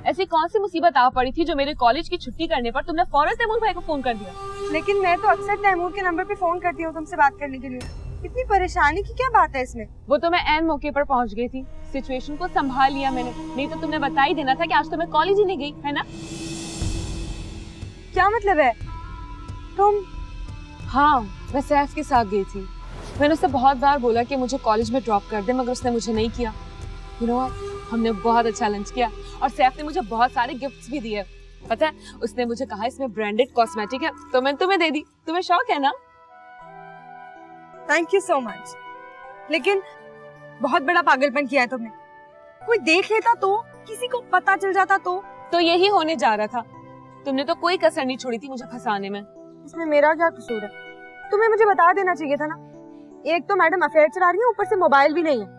ऐसी कौन सी मुसीबत आ पड़ी थी जो मेरे कॉलेज की छुट्टी करने पर तुमने फौरन तैमूर भाई को फोन कर दिया? लेकिन मैं तो अक्सर तैमूर के नंबर पे फोन करती हूँ तुमसे बात करने के लिए। इतनी परेशानी की क्या बात है इसमें? वो तो मैं ऐन मौके पर पहुंच गई थी, सिचुएशन को संभाल लिया मैंने, नहीं तो तुमने बता ही देना था कि आज तो मैं कॉलेज ही नहीं गई, है ना? क्या मतलब है? तुम? हाँ, मैं सैफ के साथ गई थी। मैंने उससे बहुत बार बोला कि मुझे कॉलेज में ड्रॉप कर दे, मगर उसने मुझे नहीं किया। यू नो व्हाट, हमने बहुत अच्छा लंच किया और सैफ ने मुझे बहुत सारे गिफ्ट्स भी दिए। पता है, उसने मुझे कहा इसमें ब्रांडेड कॉस्मेटिक है, तो मैंने तुम्हें दे दी। तुम्हें शौक है ना? Thank you so much. लेकिन बहुत बड़ा पागलपन किया है तुमने। कोई देख लेता तो, किसी को पता चल जाता तो यही होने जा रहा था। तुमने तो कोई कसर नहीं छोड़ी थी मुझे फंसाने में। इसमें मेरा क्या कसूर है? तुम्हें मुझे बता देना चाहिए था ना। एक तो मैडम अफेयर चला रही है, ऊपर से मोबाइल भी नहीं है।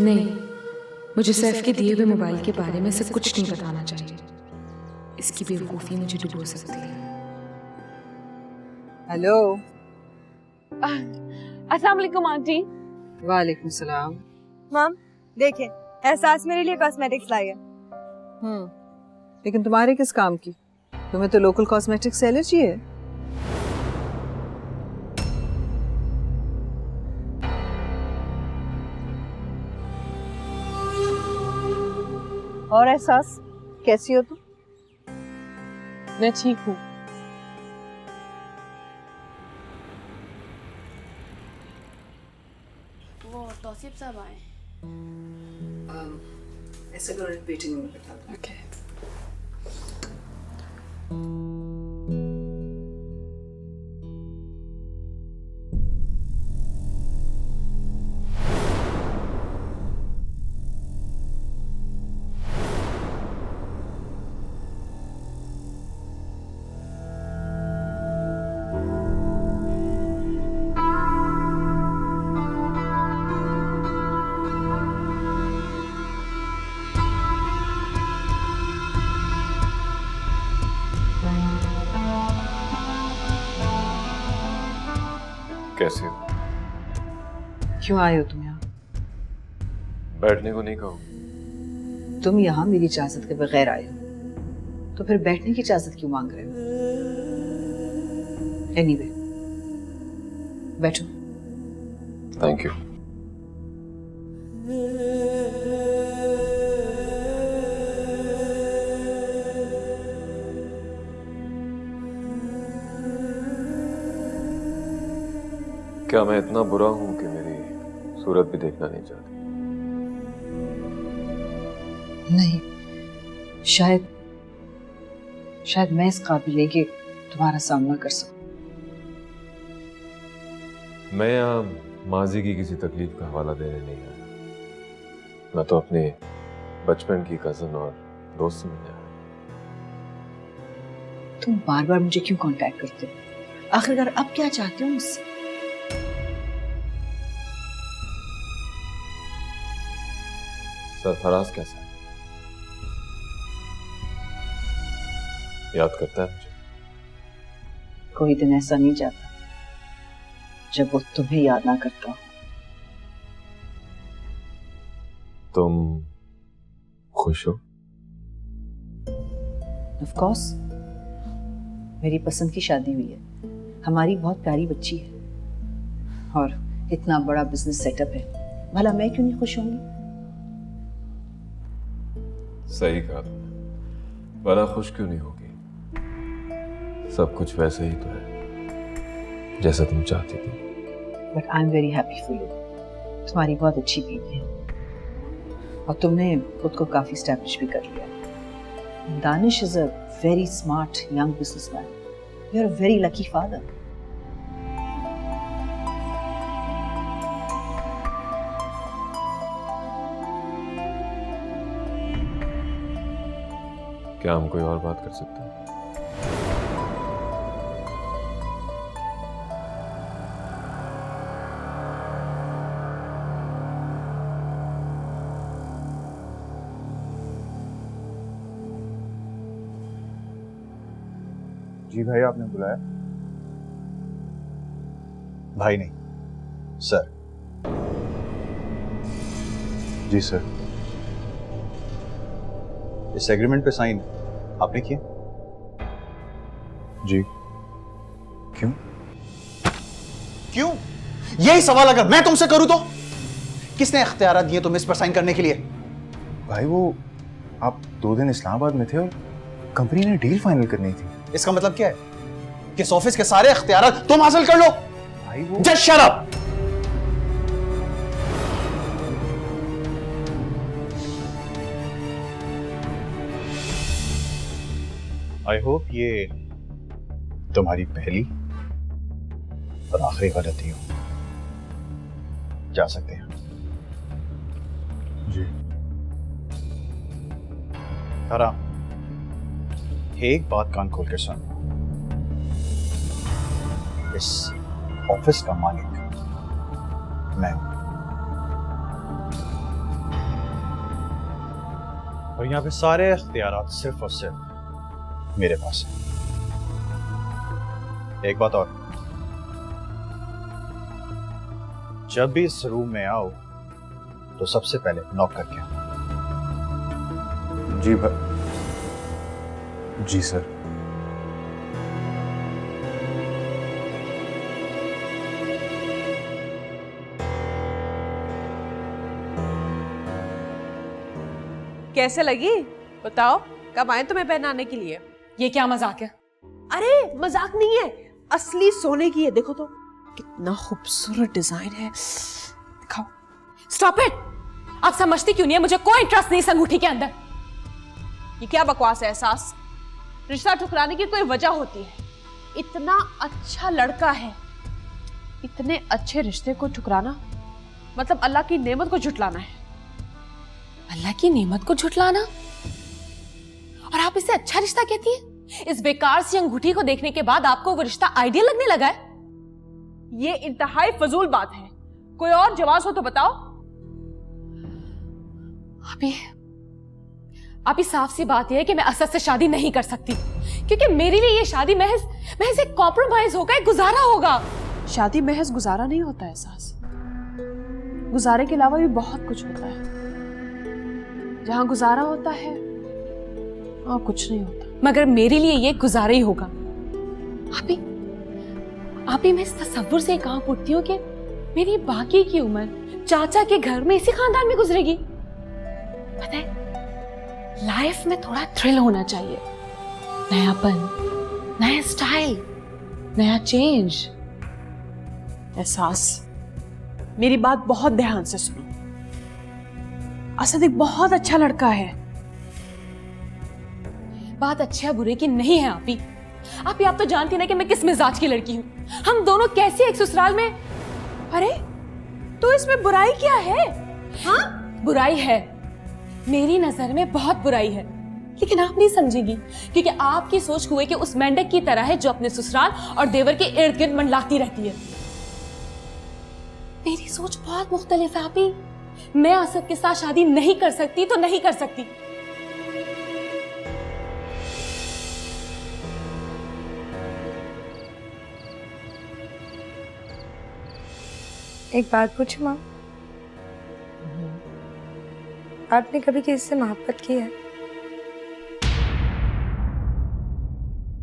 नहीं, मुझे सैफ के दिए हुए मोबाइल के बारे में सब कुछ नहीं बताना चाहिए। इसकी बेवकूफ़ी मुझे डुबो सकती है। हेलो। अस्सलाम वालेकुम आंटी। वालेकुम सलाम। मम देखिए, एहसास मेरे लिए कॉस्मेटिक्स लाई है। लेकिन तुम्हारे किस काम की? तुम्हें तो लोकल कॉस्मेटिक्स से एलर्जी है। और एहसास, कैसी हो तुम? मैं ठीक हूँ। वो तौसीफ साहब आए। ऐसे करो, वेटिंग में बैठा दो। ओके। कैसे हो? क्यों आए हो तुम यहाँ? बैठने को नहीं कहो। तुम यहाँ मेरी इजाजत के बगैर आए हो, तो फिर बैठने की इजाजत क्यों मांग रहे हो? एनीवे, बैठो। Thank you. क्या मैं इतना बुरा हूं कि मेरी सूरत भी देखना नहीं चाहती? नहीं, शायद मैं इस काबिल नहीं कि तुम्हारा सामना कर सकूं। मैं यहाँ माजी की किसी तकलीफ का हवाला देने नहीं आया। मैं तो अपने बचपन की कजन और दोस्त से मिलने आया। तुम बार बार मुझे क्यों कांटेक्ट करते हो? आखिरकार अब क्या चाहते हो मुझसे? सरफराज कैसा है? याद करता है मुझे? कोई दिन ऐसा नहीं जाता जब वो तुम्हें याद ना करता हो। तुम खुश हो? ऑफ कोर्स, मेरी पसंद की शादी हुई है, हमारी बहुत प्यारी बच्ची है और इतना बड़ा बिजनेस सेटअप है। भला मैं क्यों नहीं खुश होंगी? सही कहा तुमने। भला खुश क्यों नहीं होगी? सब कुछ वैसे ही तो है जैसा तुम चाहती थी। But I am very happy for you. तुम्हारी बहुत अच्छी बीवी है और तुमने खुद को काफी एस्टैब्लिश भी कर लिया। Danish is a very smart young businessman. You are a very lucky father. क्या हम कोई और बात कर सकते हैं? जी भाई, आपने बुलाया? भाई नहीं, सर। जी सर। इस एग्रीमेंट पे साइन आपने किया? जी। क्यों? क्यों? यही सवाल अगर मैं तुमसे करूं तो किसने इख्तियार दिए तुम्हें इस पर साइन करने के लिए? भाई वो आप 2 दिन इस्लामाबाद में थे और कंपनी ने डील फाइनल करनी थी। इसका मतलब क्या है कि इस ऑफिस के सारे इख्तियार तुम हासिल कर लो? भाई वो just shut up. I hope ये तुम्हारी पहली और आखिरी गलती हो। जा सकते हैं। जी। तारा, एक बात कान खोल के सुन। इस ऑफिस का मालिक मैं हूं और यहां पे सारे इख्तियारात सिर्फ और सिर्फ मेरे पास हैं। एक बात और, जब भी इस रूम में आओ तो सबसे पहले नॉक करके आओ। जी भाई। जी सर। कैसे लगी बताओ? कब आए तुम्हें पहनाने के लिए? ये क्या मजाक है? अरे मजाक नहीं है, असली सोने की है। देखो तो कितना खूबसूरत डिजाइन है। दिखाओ। Stop it! आप समझती क्यों नहीं है? मुझे कोई इंटरेस्ट नहीं इस अंगूठी के अंदर। ये क्या बकवास है एहसास? रिश्ता ठुकराने की कोई वजह होती है। इतना अच्छा लड़का है, इतने अच्छे रिश्ते को ठुकराना मतलब अल्लाह की नेमत को झुटलाना है। अल्लाह की नेमत को झुटलाना? और आप इसे अच्छा रिश्ता कहती है? इस बेकार सी अंगूठी को देखने के बाद आपको वो रिश्ता आइडियल लगने लगा है? ये इंतहाई फजूल बात है। कोई और जवाब हो तो बताओ। आप ही साफ सी बात यह है कि मैं असद से शादी नहीं कर सकती, क्योंकि मेरे लिए ये शादी महज एक कॉम्प्रोमाइज होगा, एक गुजारा होगा। शादी महज गुजारा नहीं होता एहसास, गुजारे के अलावा भी बहुत कुछ होता है। जहां गुजारा होता है वहां कुछ नहीं होता। मगर मेरे लिए ये गुजारा ही होगा। आप ही मैं इस तसव्वुर से कहां उठती हूँ कि मेरी बाकी की उम्र चाचा के घर में इसी खानदान में गुजरेगी। पता है, लाइफ में थोड़ा थ्रिल होना चाहिए, नयापन, नया स्टाइल, नया चेंज। एहसास, मेरी बात बहुत ध्यान से सुनो। असद एक बहुत अच्छा लड़का है। बात अच्छे या बुरे की नहीं है आप तो जानती ना कि मैं किस मिजाज की लड़की हूँ। हम दोनों कैसे एक ससुराल में। अरे तो इसमें बुराई क्या है? हाँ बुराई है, मेरी नजर में बहुत बुराई है, लेकिन आप नहीं समझेगी क्योंकि आपकी सोच कुएं के उस मेंढक की तरह है जो अपने ससुराल और देवर के इर्द गिर्द मंडलाती रहती है। मेरी सोच बहुत मुख्तलिफ है आपी। मैं असद के साथ शादी नहीं कर सकती तो नहीं कर सकती। एक बात पूछूं माँ, आपने कभी किसी से मोहब्बत की है?